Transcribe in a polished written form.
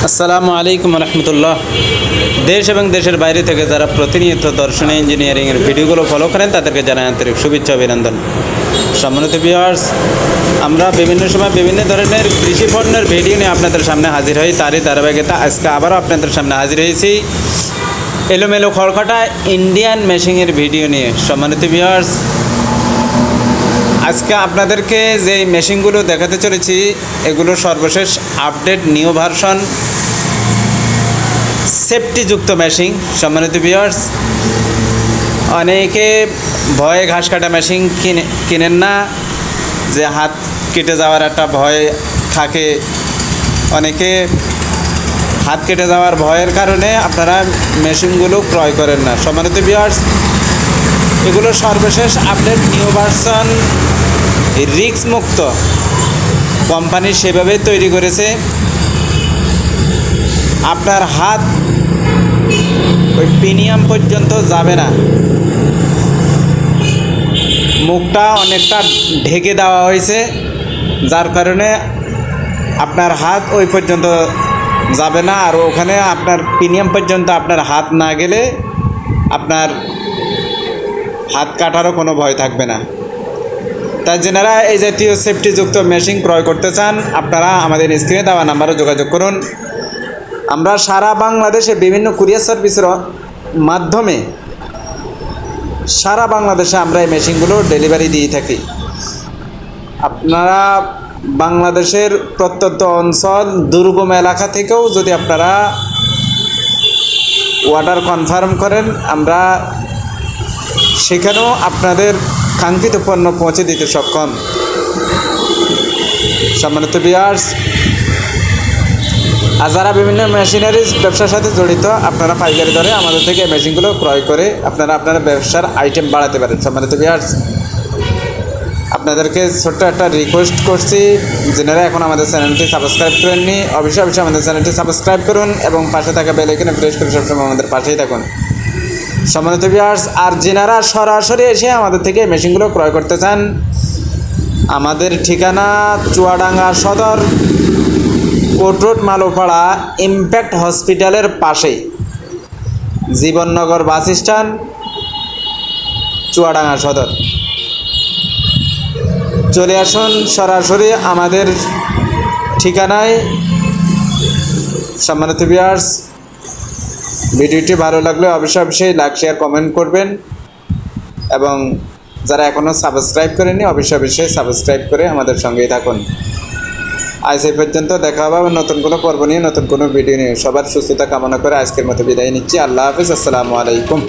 আসসালামু আলাইকুম রহমতুল্লাহ। দেশ এবং দেশের বাইরে থেকে যারা প্রতিনিয়ত দর্শনে ইঞ্জিনিয়ারিংয়ের ভিডিওগুলো ফলো করেন তাদেরকে জানাই আন্তরিক শুভেচ্ছা অভিনন্দন। সম্মানিত ভিউয়ার্স, আমরা বিভিন্ন সময় বিভিন্ন ধরনের কৃষি পণ্যের ভিডিও নিয়ে আপনাদের সামনে হাজির হই। তারই ধারাবাহিকতা আজকে আবারও আপনাদের সামনে হাজির হয়েছি এলোমেলো খড়কাটা ইন্ডিয়ান মেশিনের ভিডিও নিয়ে। সম্মানিত ভিউয়ার্স, আজকে আপনাদেরকে যে মেশিনগুলো দেখাতে চলেছি এগুলো সর্বশেষ আপডেট নিউ ভার্সন সেফটিযুক্ত মেশিন। সম্মানিত ভিউয়ার্স, অনেকে ভয়ে ঘাস কাটা মেশিন কিনেন না, যে হাত কেটে যাওয়ার একটা ভয় থাকে। অনেকে হাত কেটে যাওয়ার ভয়ের কারণে আপনারা মেশিনগুলো ক্রয় করেন না। সম্মানিত ভিউয়ার্স, এগুলো সর্বশেষ আপডেট নিউ ভার্সন রিস্ক মুক্ত, কোম্পানি সেভাবেই তৈরি করেছে। আপনার হাত ওই পিনিয়াম পর্যন্ত যাবে না, মুখটা অনেকটা ঢেকে দেওয়া হয়েছে, যার কারণে আপনার হাত ওই পর্যন্ত যাবে না। আর ওখানে আপনার পিনিয়াম পর্যন্ত আপনার হাত না গেলে আপনার হাত কাটারও কোনো ভয় থাকবে না। তাই যারা এই জাতীয় সেফটিযুক্ত মেশিন ক্রয় করতে চান আপনারা আমাদের স্ক্রিনে দেওয়া নাম্বারে যোগাযোগ করুন। আমরা সারা বাংলাদেশে বিভিন্ন কুরিয়ার সার্ভিসের মাধ্যমে সারা বাংলাদেশে আমরা এই মেশিনগুলো ডেলিভারি দিয়ে থাকি। আপনারা বাংলাদেশের প্রত্যন্ত অঞ্চল দুর্গম এলাকা থেকেও যদি আপনারা অর্ডার কনফার্ম করেন, আমরা সেখানেও আপনাদের কাঙ্ক্ষিত পণ্য পৌঁছে দিতে সক্ষম। সম্মানিত ভিউয়ার্স, আর যারা বিভিন্ন মেশিনারিজ ব্যবসার সাথে জড়িত আপনারা পাইকারি দরে আমাদের থেকে মেশিনগুলো ক্রয় করে আপনারা আপনার ব্যবসার আইটেম বাড়াতে পারেন। সম্মানিত ভিউয়ার্স, আপনাদেরকে ছোট্ট একটা রিকোয়েস্ট করছি, যারা এখন আমাদের চ্যানেলটি সাবস্ক্রাইব করেননি অবশ্যই আমাদের চ্যানেলটি সাবস্ক্রাইব করুন এবং পাশে থাকা বেল আইকনে প্রেস করে সবসময় আমাদের পাশেই থাকুন। সম্মানিত ভিউয়ার্স, আর যারা সরাসরি এসে আমাদের থেকে মেশিনগুলো ক্রয় করতে চান, আমাদের ঠিকানা চুয়াডাঙ্গা সদর কোর্ট রোড মালোপাড়া ইম্প্যাক্ট হসপিটালের পাশেই, জীবননগর বাস স্ট্যান্ড, চুয়াডাঙ্গা সদর। চলে আসুন সরাসরি আমাদের ঠিকানায়। সম্মানিত ভিউয়ার্স, ভিডিওটি ভালো লাগলে অবশ্যই লাইক শেয়ার কমেন্ট করবেন এবং যারা এখনও সাবস্ক্রাইব করেননি অবশ্যই সাবস্ক্রাইব করে আমাদের সঙ্গেই থাকুন। আজ এই পর্যন্ত, দেখা হবে নতুন কোনো পর্ব নিয়ে, নতুন কোনো ভিডিও নিয়ে। সবার সুস্থতা কামনা করে আজকের মতো বিদায় নিচ্ছি। আল্লাহ হাফিজ, আসসালামু আলাইকুম।